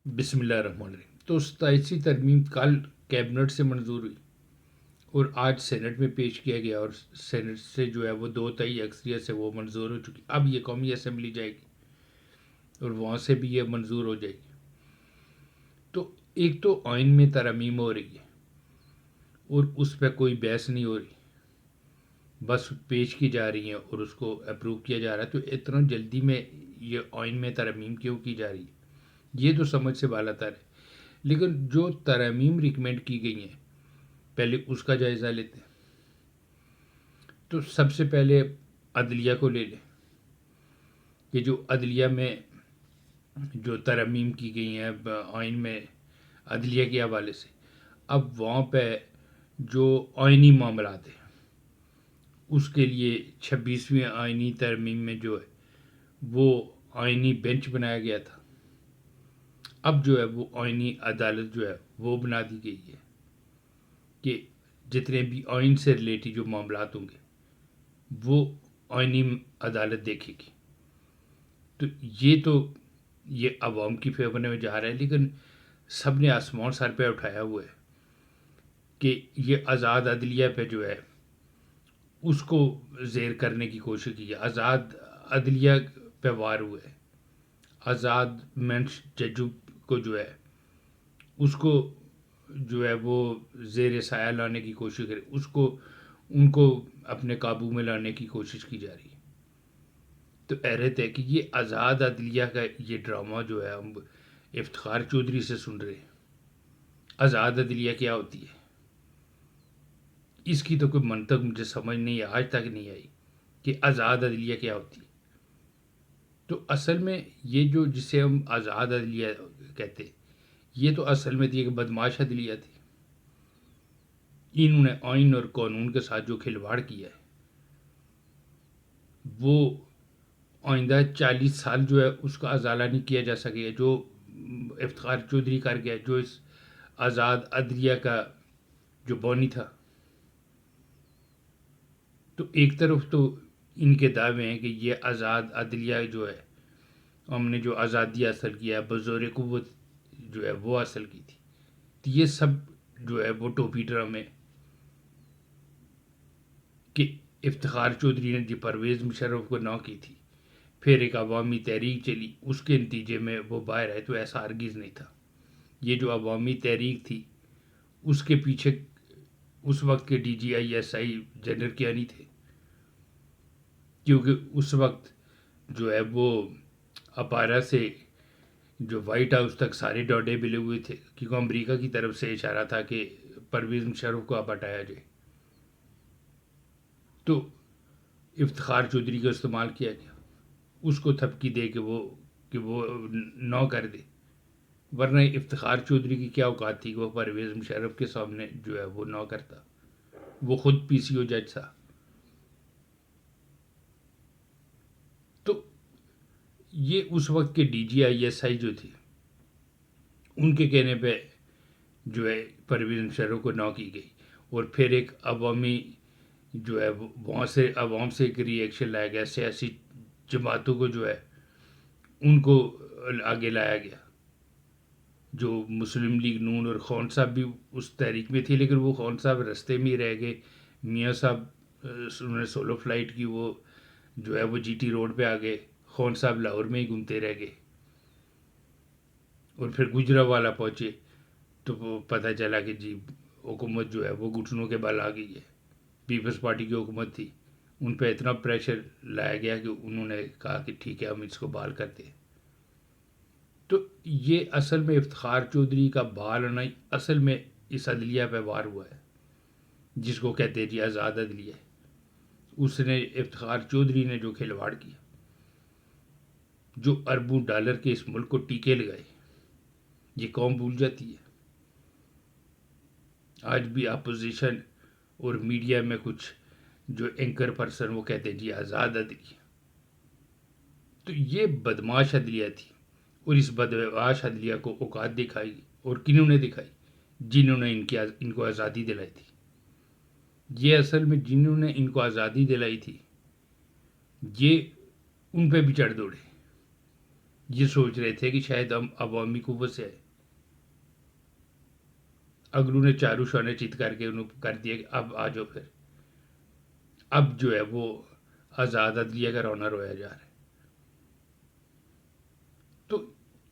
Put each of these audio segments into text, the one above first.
بسم اللہ الرحمن الرحیم۔ تو 27 ترمیم کل کیبنٹ سے منظور ہوئی اور آج سینٹ میں پیش کیا گیا، اور سینٹ سے جو ہے وہ 2/3 اکثریت سے وہ منظور ہو چکی۔ اب یہ قومی اسمبلی جائے گی اور وہاں سے بھی یہ منظور ہو جائے گی۔ تو ایک تو آئین میں ترمیم ہو رہی ہے اور اس پہ کوئی بحث نہیں ہو رہی، بس پیش کی جا رہی ہیں اور اس کو اپروو کیا جا رہا ہے۔ تو اتنا جلدی میں یہ آئین میں ترمیم کیوں کی جا رہی ہے، یہ تو سمجھ سے بالا تر ہے۔ لیکن جو ترامیم ریکمینڈ کی گئی ہیں پہلے اس کا جائزہ لیتے ہیں۔ تو سب سے پہلے عدلیہ کو لے لیں کہ جو عدلیہ میں جو ترامیم کی گئی ہیں آئین میں عدلیہ کے حوالے سے، اب وہاں پہ جو آئینی معاملات ہیں اس کے لیے 26ویں آئینی ترمیم میں جو ہے وہ آئینی بینچ بنایا گیا تھا۔ اب جو ہے وہ آئینی عدالت جو ہے وہ بنا دی گئی ہے کہ جتنے بھی آئین سے ریلیٹڈ جو معاملات ہوں گے وہ آئینی عدالت دیکھے گی۔ تو یہ عوام کی فیور میں جا رہا ہے، لیکن سب نے آسمان سر پہ اٹھایا ہوا ہے کہ یہ آزاد عدلیہ پہ جو ہے اس کو زیر کرنے کی کوشش کی ہے۔ آزاد عدلیہ پہ وار ہوا ہے، آزاد منش ججوں کو جو ہے اس کو جو ہے وہ زیر سایہ لانے کی کوشش کرے، ان کو اپنے قابو میں لانے کی کوشش کی جا رہی ہے۔ تو حیرت ہے کہ یہ آزاد عدلیہ کا یہ ڈرامہ جو ہے ہم افتخار چودھری سے سن رہے ہیں۔ آزاد عدلیہ کیا ہوتی ہے، اس کی تو کوئی منطق مجھے سمجھ نہیں، آج تک نہیں آئی کہ آزاد عدلیہ کیا ہوتی ہے۔ تو اصل میں یہ جو جسے ہم آزاد عدلیہ کہتے ہیں، یہ تو اصل میں تھی ایک بدماش عدلیہ تھی۔ انہوں نے آئین اور قانون کے ساتھ جو کھلواڑ کیا ہے وہ آئندہ 40 سال جو ہے اس کا ازالہ نہیں کیا جا سکے۔ جو افتخار چودھری کر گیا، جو اس آزاد عدلیہ کا جو بانی تھا، تو ایک طرف تو ان کے دعوے ہیں کہ یہ آزاد عدلیہ جو ہے ہم نے جو آزادی حاصل کیا بزور قوت جو ہے وہ حاصل کی تھی۔ تو یہ سب جو ہے وہ ٹوپی ڈرامے کہ افتخار چودھری نے جی پرویز مشرف کو نہ کی تھی، پھر ایک عوامی تحریک چلی، اس کے نتیجے میں وہ باہر آئے۔ تو ایسا ہرگز نہیں تھا۔ یہ جو عوامی تحریک تھی اس کے پیچھے اس وقت کے DGI جنرل کیانی تھے، کیونکہ اس وقت جو ہے وہ اپارا سے جو وائٹ ہاؤس تک سارے ڈوڈے ملے ہوئے تھے، کیونکہ امریکہ کی طرف سے اشارہ تھا کہ پرویز مشرف کو اب ہٹایا جائے۔ تو افتخار چودھری کا استعمال کیا گیا، اس کو تھپکی دے کہ وہ نہ کر دے، ورنہ افتخار چودھری کی کیا اوقات تھی کہ وہ پرویز مشرف کے سامنے جو ہے وہ نہ کرتا، وہ خود PCO جج تھا۔ تو یہ اس وقت کے DGI جو تھے ان کے کہنے پہ جو ہے پرویز مشرف کو نہ کی گئی، اور پھر ایک عوامی جو ہے وہاں سے عوام سے ایک ری ایکشن لایا گیا، سیاسی جماعتوں کو جو ہے ان کو آگے لایا گیا۔ جو مسلم لیگ نون اور خان صاحب بھی اس تحریک میں تھے، لیکن وہ خان صاحب رستے میں ہی رہ گئے۔ میاں صاحب انہوں نے سولو فلائٹ کی، وہ جو ہے وہ GT روڈ پہ آ گئے، خان صاحب لاہور میں ہی گھومتے رہ گئے، اور پھر گجرانوالہ پہنچے تو وہ پتہ چلا کہ جی حکومت جو ہے وہ گھٹنوں کے بل آ گئی ہے۔ پیپلز پارٹی کی حکومت تھی، ان پہ اتنا پریشر لایا گیا کہ انہوں نے کہا کہ ٹھیک ہے ہم اس کو بحال کرتے ہیں۔ تو یہ اصل میں افتخار چودھری کا بحال ہونا اصل میں اس عدلیہ پہ وار ہوا ہے جس کو کہتے ہیں جی آزاد عدلیہ۔ اس نے افتخار چودھری نے جو کھلواڑ کیا، جو اربوں ڈالر کے اس ملک کو ٹیکے لگائے، یہ قوم بھول جاتی ہے۔ آج بھی اپوزیشن اور میڈیا میں کچھ جو اینکر پرسن وہ کہتے ہیں جی آزاد عدلیہ۔ تو یہ بدماش عدلیہ تھی، اور اس بدماش عدلیہ کو اوقات دکھائی، اور کنہوں نے دکھائی؟ جنہوں نے ان کو آزادی دلائی تھی۔ یہ اصل میں جنہوں نے ان کو آزادی دلائی تھی یہ ان پہ بھی چڑھ دوڑے، یہ سوچ رہے تھے کہ شاید ہم عوامی قوت سے آئے. اگلوں نے چاروں شانے چیت کر کے انہوں کر دیا کہ اب آ جاؤ پھر. اب جو ہے وہ آزاد عدلیہ کا رونا رویا جا رہا ہے. تو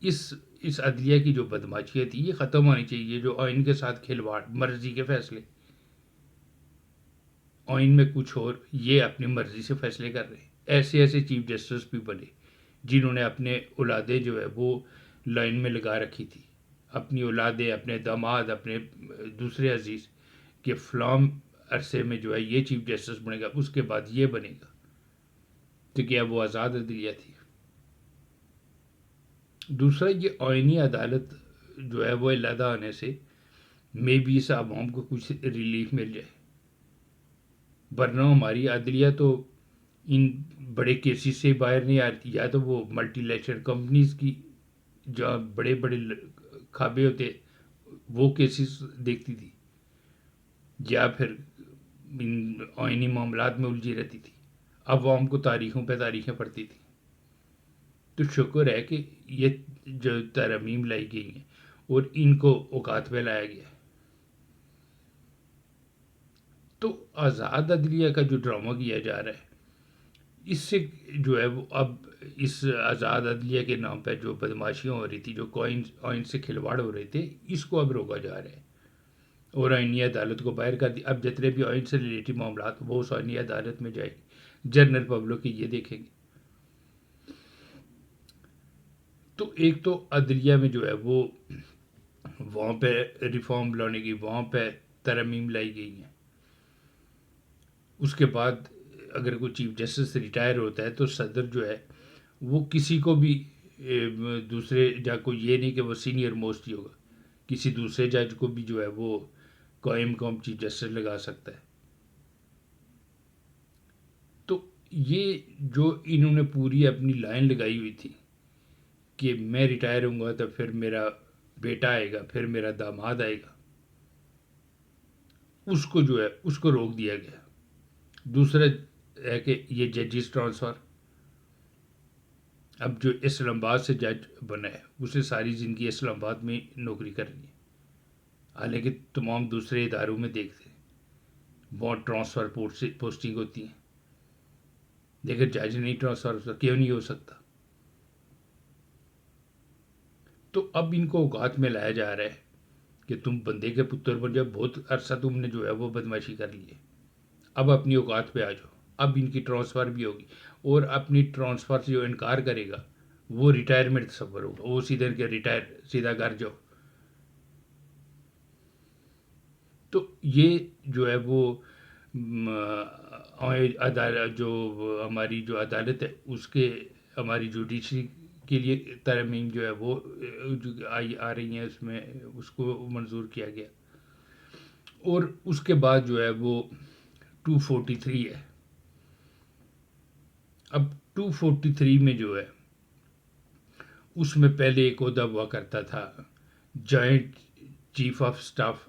اس عدلیہ کی جو بدماشی تھی یہ ختم ہونی چاہیے. جو آئین کے ساتھ کھلواڑ، مرضی کے فیصلے، آئین میں کچھ اور، یہ اپنی مرضی سے فیصلے کر رہے ہیں. ایسے ایسے چیف جسٹس بھی بنے جنہوں نے اپنے اولادیں جو ہے وہ لائن میں لگا رکھی تھی. اپنی اولادیں، اپنے داماد، اپنے دوسرے عزیز کہ فلاں عرصے میں جو ہے یہ چیف جسٹس بنے گا، اس کے بعد یہ بنے گا. تو کیا وہ آزاد عدلیہ تھی؟ دوسرا، یہ آئینی عدالت جو ہے وہ علیحدہ آنے سے میں بھی اس عوام کو کچھ ریلیف مل جائے. ورنہ ہماری عدلیہ تو ان بڑے کیسز سے باہر نہیں آتی. یا تو وہ ملٹی لیشنل کمپنیز کی جہاں بڑے بڑے کھابے ہوتے وہ کیسز دیکھتی تھی، یا پھر ان آئینی معاملات میں الجھی رہتی تھی. عوام کو تاریخوں پہ تاریخیں پڑھتی تھی. تو شکر ہے کہ یہ جو ترامیم لائی گئی ہیں اور ان کو اوقات پہ لایا گیا ہے. تو آزاد عدلیہ کا جو ڈرامہ کیا جا رہا ہے، اس سے جو ہے وہ اب اس آزاد عدلیہ کے نام پہ جو بدماشیاں ہو رہی تھی، جو آئین سے کھلواڑ ہو رہے تھے، اس کو اب روکا جا رہا ہے اور آئینی عدالت کو باہر کر دیا. اب جتنے بھی آئین سے ریلیٹڈ معاملات وہ اس آئینی عدالت میں جائیں گے. جنرل پبلک یہ دیکھیں گے. تو ایک تو عدلیہ میں جو ہے وہ وہاں پہ ریفارم لانے کی، وہاں پہ ترامیم لائی گئی ہیں. اس کے بعد اگر کوئی چیف جسٹس ریٹائر ہوتا ہے تو صدر جو ہے وہ کسی کو بھی دوسرے جج کو، یہ نہیں کہ وہ سینئر موسٹ ہی ہوگا، کسی دوسرے جج کو بھی جو ہے وہ قائم مقام چیف جسٹس لگا سکتا ہے. تو یہ جو انہوں نے پوری اپنی لائن لگائی ہوئی تھی کہ میں ریٹائر ہوں گا تو پھر میرا بیٹا آئے گا، پھر میرا داماد آئے گا، اس کو جو ہے اس کو روک دیا گیا. دوسرا ہے کہ یہ ججز ٹرانسفر. اب جو اسلام آباد سے جج بنا ہے اسے ساری زندگی اسلام آباد میں نوکری کرنی ہے، حالانکہ تمام دوسرے اداروں میں دیکھتے ہیں وہاں ٹرانسفر پوسٹنگ ہوتی ہیں، لیکن جج نہیں ٹرانسفر ہو سکتا. کیوں نہیں ہو سکتا؟ تو اب ان کو اوقات میں لایا جا رہا ہے کہ تم بندے کے پتر بن جاؤ، بہت عرصہ تم نے جو ہے وہ بدماشی کر لی ہے، اب اپنی اوقات پہ آ جاؤ. اب ان کی ٹرانسفر بھی ہوگی، اور اپنی ٹرانسفر سے جو انکار کرے گا وہ ریٹائرمنٹ تصور ہوگا، وہ سیدھے کہ ریٹائر، سیدھا گھر جاؤ. تو یہ جو ہے وہ عدالت جو ہماری جو عدالت ہے اس کے، ہماری جوڈیشری کے لیے ترمیم جو ہے وہ آ رہی ہیں، اس میں اس کو منظور کیا گیا. اور اس کے بعد جو ہے وہ 243 ہے. اب 243 میں جو ہے اس میں پہلے ایک عہدہ ہوا کرتا تھا جوائنٹ چیف آف سٹاف.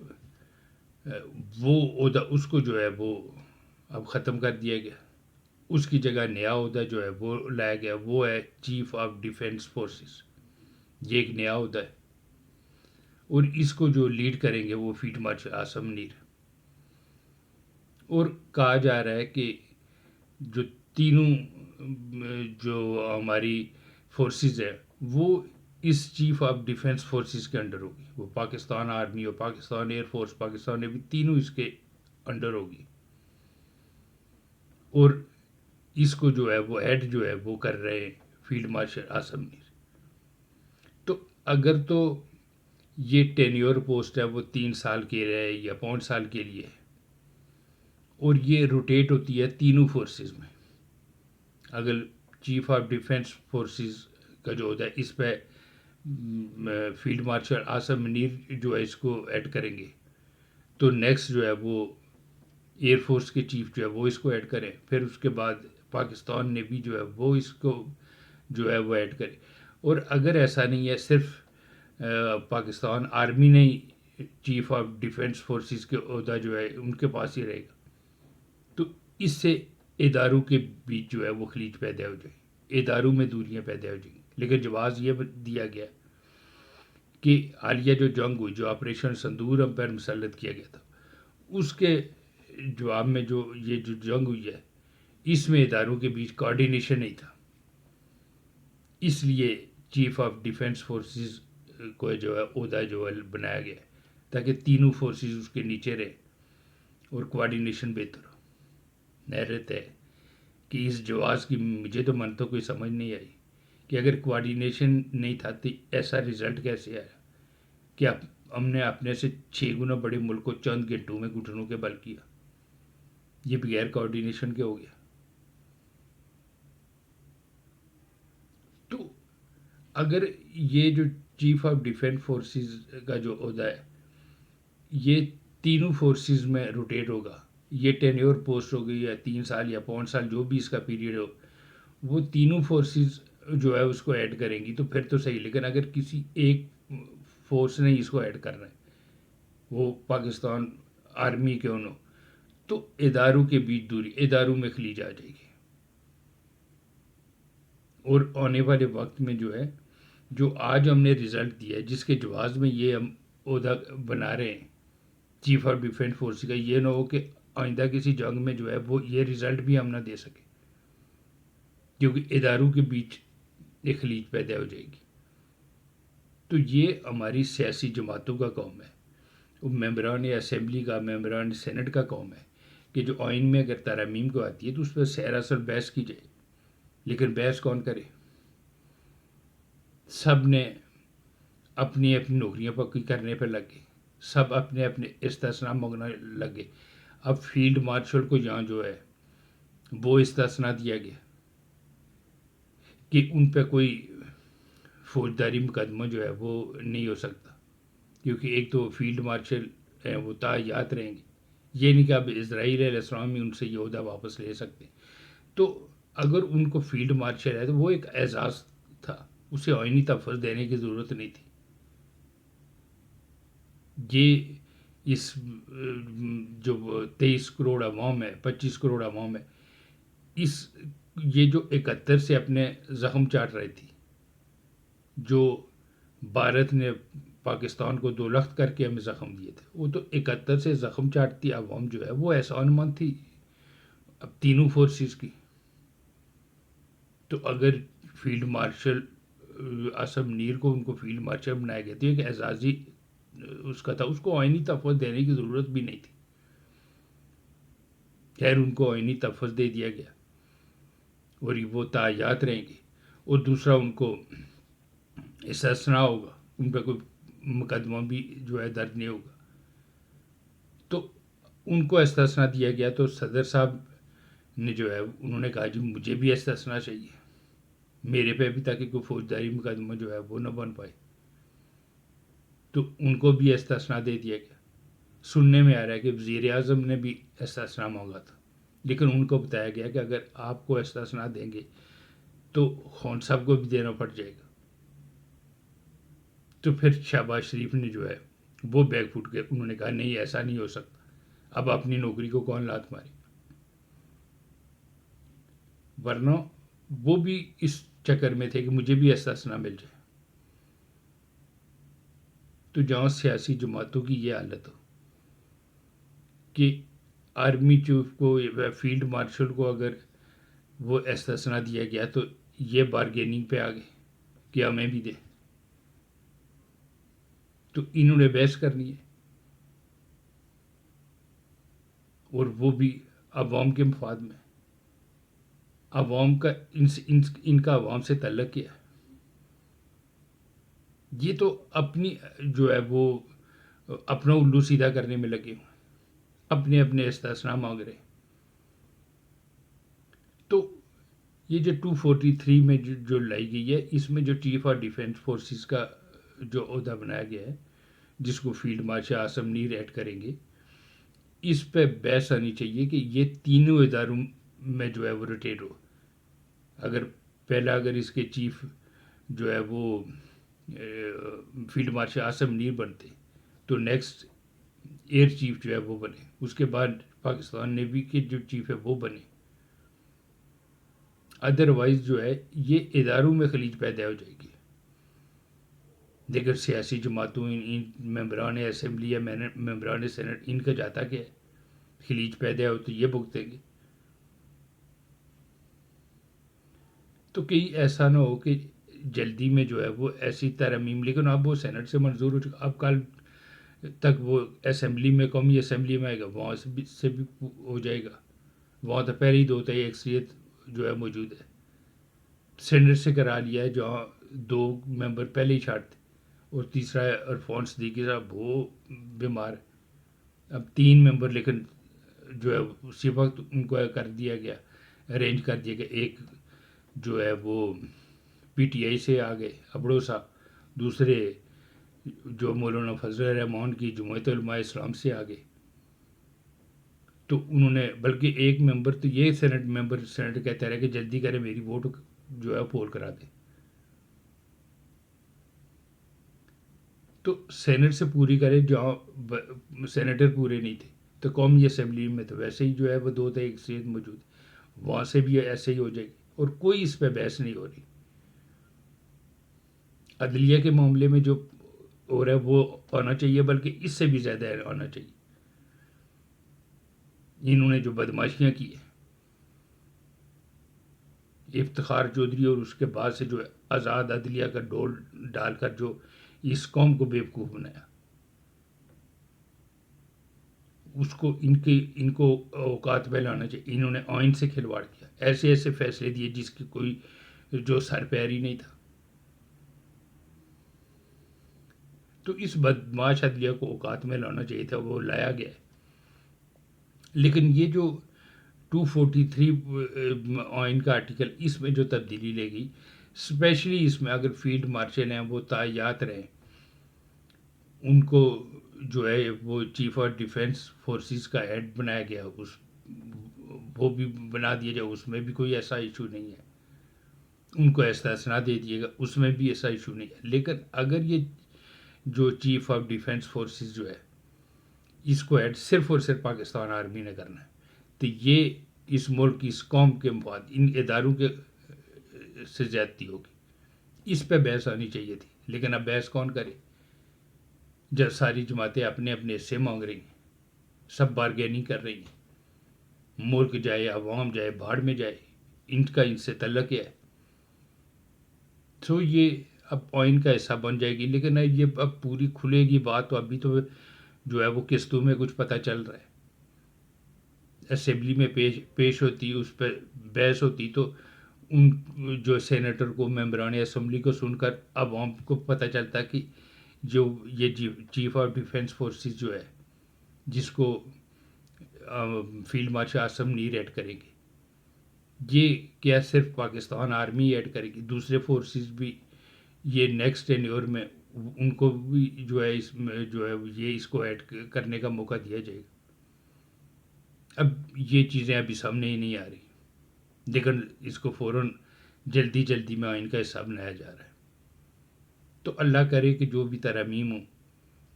وہ عہدہ اس کو جو ہے وہ اب ختم کر دیا گیا. اس کی جگہ نیا عہدہ جو ہے وہ لایا گیا، وہ ہے چیف آف ڈیفینس فورسز. یہ ایک نیا عہدہ ہے، اور اس کو جو لیڈ کریں گے وہ فیلڈ مارشل عاصم منیر. اور کہا جا رہا ہے کہ جو تینوں جو ہماری فورسز ہیں وہ اس چیف آف ڈیفینس فورسز کے انڈر ہوگی. وہ پاکستان آرمی اور Pakistan air force, Pakistan navy, تینوں اس کے انڈر ہوگی. اور اس کو جو ہے وہ ہیڈ جو ہے وہ کر رہے ہیں فیلڈ مارشل عاصم منیر. تو اگر تو یہ ٹینیور پوسٹ ہے وہ 3 سال کے رہے یا 5 سال کے لیے ہے، اور یہ روٹیٹ ہوتی ہے تینوں فورسز میں. اگر چیف آف ڈیفینس فورسز کا جو ہوتا ہے اس پہ فیلڈ مارشل عاصم منیر جو ہے اس کو ایڈ کریں گے، تو نیکسٹ جو ہے وہ ایئر فورس کے چیف جو ہے وہ اس کو ایڈ کریں. پھر اس کے بعد پاکستان نیوی جو ہے وہ اس کو جو ہے وہ ایڈ کرے. اور اگر ایسا نہیں ہے، صرف پاکستان آرمی نے چیف آف ڈیفینس فورسز کے عہدہ جو ہے ان کے پاس ہی رہے گا، تو اس سے اداروں کے بیچ جو ہے وہ خلیج پیدا ہو جائے، اداروں میں دوریاں پیدا ہو جائیں گی. لیکن جواز یہ دیا گیا کہ حالیہ جو جنگ ہوئی، جو آپریشن سندور ہم پر مسلط کیا گیا تھا، اس کے جواب میں جو یہ جو جنگ ہوئی ہے، اس میں اداروں کے بیچ کوآرڈینیشن نہیں تھا. اس لیے چیف آف ڈیفنس فورسز کو جو ہے عہدہ جو ہے بنایا گیا ہے، تاکہ تینوں فورسز اس کے نیچے رہیں اور کوآرڈینیشن بہتر ہو. حیرت ہے کہ اس جواز کی مجھے تو من تو کوئی سمجھ نہیں آئی کہ اگر کوآرڈینیشن نہیں تھا تو ایسا رزلٹ کیسے آیا کہ ہم نے اپنے سے 6 گنا بڑے ملک کو چند گھنٹوں میں گھٹنوں کے بل کیا. یہ بغیر کوآرڈینیشن کے ہو گیا. تو اگر یہ جو چیف آف ڈیفنس فورسز کا جو عہدہ ہے یہ تینوں فورسز میں روٹیٹ ہوگا، یہ ٹینیور پوسٹ ہوگی یا 3 سال یا 5 سال جو بھی اس کا پیریڈ ہو، وہ تینوں فورسز جو ہے اس کو ایڈ کریں گی تو پھر تو صحیح. لیکن اگر کسی ایک فورس نے اس کو ایڈ کرنا ہے، وہ پاکستان آرمی کے انہوں، تو اداروں کے بیچ دوری، اداروں میں خلیج آ جائے گی. اور آنے والے وقت میں جو ہے، جو آج ہم نے رزلٹ دیا ہے جس کے جواز میں یہ ہم عہدہ بنا رہے ہیں چیف آف ڈیفنس فورس کا، یہ نہ ہو کہ آئندہ کسی جنگ میں جو ہے وہ یہ رزلٹ بھی ہم نہ دے سکے، کیونکہ اداروں کے بیچ ایک خلیج پیدا ہو جائے گی. تو یہ ہماری سیاسی جماعتوں کا کام ہے، وہ ممبران اسمبلی کا، ممبران سینٹ کا کام ہے کہ جو آئین میں اگر ترامیم کو آتی ہے تو اس پہ سراسر بحث کی جائے. لیکن بحث کون کرے؟ سب نے اپنی اپنی نوکریاں پکی کرنے پہ لگ گئے، سب اپنے اپنے استثنا مانگنے لگ گئے. اب فیلڈ مارشل کو یہاں جو ہے وہ استثنا دیا گیا کہ ان پہ کوئی فوجداری مقدمہ جو ہے وہ نہیں ہو سکتا، کیونکہ ایک تو فیلڈ مارشل ہیں وہ تعیات رہیں گے. یہ نہیں کہ اب اسرائیل علیہ السلام ہی ان سے یہ عہدہ واپس لے سکتے. تو اگر ان کو فیلڈ مارشل ہے تو وہ ایک اعزاز تھا، اسے آئینی تفویض دینے کی ضرورت نہیں تھی. یہ اس جو 23 کروڑ عوام ہے، 25 کروڑ عوام ہے، یہ جو 71 سے اپنے زخم چاٹ رہی تھی، جو بھارت نے پاکستان کو 2 لخت کر کے ہمیں زخم دیے تھے، وہ تو 71 سے زخم چاٹتی عوام جو ہے وہ احسان مند تھی اب تینوں فورسز کی. تو اگر فیلڈ مارشل اسم منیر کو ان کو فیلڈ مارشل بنایا گیا تھا، ایک اعزازی اس کا تھا، اس کو آئینی تفویض دینے کی ضرورت بھی نہیں تھی. خیر ان کو آئینی تفویض دے دیا گیا اور وہ تعیات رہیں گے. اور دوسرا ان کو استثنا ہوگا، ان پہ کوئی مقدمہ بھی جو ہے درج نہیں ہوگا. تو ان کو استثنا دیا گیا تو صدر صاحب نے جو ہے انہوں نے کہا جی مجھے بھی استثنا چاہیے میرے پہ بھی، تاکہ کوئی فوجداری مقدمہ جو ہے وہ نہ بن پائے. تو ان کو بھی استثنا دے دیا گیا. سننے میں آ رہا ہے کہ وزیر اعظم نے بھی استثنا مانگا تھا، لیکن ان کو بتایا گیا کہ اگر آپ کو استثنا دیں گے تو خان صاحب کو بھی دینا پڑ جائے گا. تو پھر شہباز شریف نے جو ہے وہ بیک فٹ کے انہوں نے کہا نہیں ایسا نہیں ہو سکتا، اب اپنی نوکری کو کون لات مارے. ورنہ وہ بھی اس چکر میں تھے کہ مجھے بھی استثنا مل جائے. تو جہاں سیاسی جماعتوں کی یہ حالت ہو کہ آرمی چیف کو یا فیلڈ مارشل کو اگر وہ استثنا دیا گیا تو یہ بارگیننگ پہ آ گئے کہ ہمیں بھی دے، تو انہوں نے بحث کرنی ہے اور وہ بھی عوام کے مفاد میں. عوام کا ان کا عوام سے تعلق کیا ہے؟ یہ تو اپنی جو ہے وہ اپنا الو سیدھا کرنے میں لگے ہوئے، اپنے اپنے استثنا مانگ رہے. تو یہ جو 243 میں جو لائی گئی ہے، اس میں جو چیف آف ڈیفنس فورسز کا جو عہدہ بنایا گیا ہے جس کو فیلڈ مارشل اسم منیر ایڈ کریں گے، اس پہ بحث آنی چاہیے کہ یہ تینوں اداروں میں جو ہے وہ روٹیٹ ہو. اگر اس کے چیف جو ہے وہ فیلڈ مارشل اسم منیر بنتے تو نیکسٹ ایئر چیف جو ہے وہ بنے، اس کے بعد پاکستان نیوی کے جو چیف ہے وہ بنے. ادروائز جو ہے یہ اداروں میں خلیج پیدا ہو جائے گی. دیگر سیاسی جماعتوں ان ممبران اسمبلی یا ممبران سینٹ ان کا جاتا کیا ہے؟ خلیج پیدا ہو تو یہ بھگتیں گے. تو کہیں ایسا نہ ہو کہ جلدی میں جو ہے وہ ایسی ترمیم، لیکن اب وہ سینٹ سے منظور ہو چکا، اب کل تک وہ اسمبلی میں، قومی اسمبلی میں آئے گا، وہاں سے بھی ہو جائے گا. وہاں تو پہلے ہی دو تہائی اکثریت جو ہے موجود ہے. سینٹ سے کرا لیا ہے جہاں 2 ممبر پہلے ہی چھاٹ تھے، اور تیسرا ہے عرفان صدیقی صاحب، وہ بیمار ہے. اب 3 ممبر لیکن جو ہے اسی وقت ان کو کر دیا گیا، ارینج کر دیا گیا. ایک جو ہے وہ پی ٹی آئی سے آ گئے ابڑو صاحب، دوسرے جو مولانا فضل الرحمان کی جمعیت علماء اسلام سے آ گئے. تو انہوں نے بلکہ ایک ممبر تو یہ سینٹ کہتا رہا کہ جلدی کرے، میری ووٹ جو ہے پول کرا دے. تو سینٹ سے پوری کرے، جہاں سینیٹر پورے نہیں تھے تو قومی اسمبلی میں تو ویسے ہی جو ہے وہ 2 تہائی اکثریت موجود ہے، وہاں سے بھی ایسے ہی ہو جائے گی، اور کوئی اس پہ بحث نہیں ہو رہی. عدلیہ کے معاملے میں جو ہو رہا ہے وہ آنا چاہیے، بلکہ اس سے بھی زیادہ آنا چاہیے. انہوں نے جو بدماشیاں کی ہیں، افتخار چودھری اور اس کے بعد سے جو آزاد عدلیہ کا ڈول ڈال کر جو اس قوم کو بیوقوف بنایا، اس کو ان کو اوقات پہ لانا چاہیے. انہوں نے آئین سے کھلواڑ کیا، ایسے ایسے فیصلے دیے جس کی کوئی جو سر پیر ہی نہیں تھا. تو اس بدماش عدلیہ کو اوقات میں لانا چاہیے تھا، وہ لایا گیا ہے. لیکن یہ جو 243 آئین کا آرٹیکل، اس میں جو تبدیلی لے گئی، اسپیشلی اس میں اگر فیلڈ مارشل ہیں وہ تعینات رہیں، ان کو جو ہے وہ چیف آف ڈیفینس فورسز کا ہیڈ بنایا گیا، وہ بھی بنا دیا جائے، اس میں بھی کوئی ایسا ایشو نہیں ہے. ان کو استثنا دے دیے گا، اس میں بھی ایسا ایشو نہیں ہے. لیکن اگر یہ جو چیف آف ڈیفینس فورسز جو ہے اس کو ایڈ صرف اور صرف پاکستان آرمی نے کرنا ہے، تو یہ اس ملک کی، اس قوم کے مفاد، ان اداروں کے سے زیادتی ہوگی. اس پہ بحث آنی چاہیے تھی، لیکن اب بحث کون کرے جب ساری جماعتیں اپنے اپنے حصے مانگ رہی ہیں، سب بارگیننگ کر رہی ہیں. ملک جائے، عوام جائے، بھاڑ میں جائے، ان سے تعلق ہے. تو یہ اب آئین کا حصہ بن جائے گی، لیکن یہ اب پوری کھلے گی بات تو ابھی تو جو ہے وہ قسطوں میں کچھ پتہ چل رہا ہے. اسمبلی میں پیش ہوتی، اس پہ بحث ہوتی، تو ان جو سینیٹر کو، ممبران اسمبلی کو سن کر عوام کو پتہ چلتا کہ جو یہ چیف آف ڈیفینس فورسز جو ہے، جس کو فیلڈ مارشل عاصم نیر ایڈ کریں گے، یہ کیا صرف پاکستان آرمی ایڈ کرے گی، دوسرے فورسز بھی یہ نیکسٹ ٹینیور میں ان کو بھی جو ہے اس میں جو ہے یہ اس کو ایڈ کرنے کا موقع دیا جائے گا. اب یہ چیزیں ابھی سامنے ہی نہیں آ رہی، لیکن اس کو فوراً جلدی میں آئین کا حصہ بنایا جا رہا ہے. تو اللہ کرے کہ جو بھی ترامیم ہوں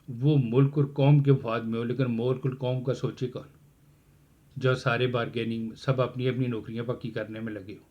وہ ملک اور قوم کے مفاد میں ہو، لیکن ملک اور قوم کا سوچے کون، جو سارے بارگیننگ میں سب اپنی اپنی نوکریاں پکی کرنے میں لگے ہوں.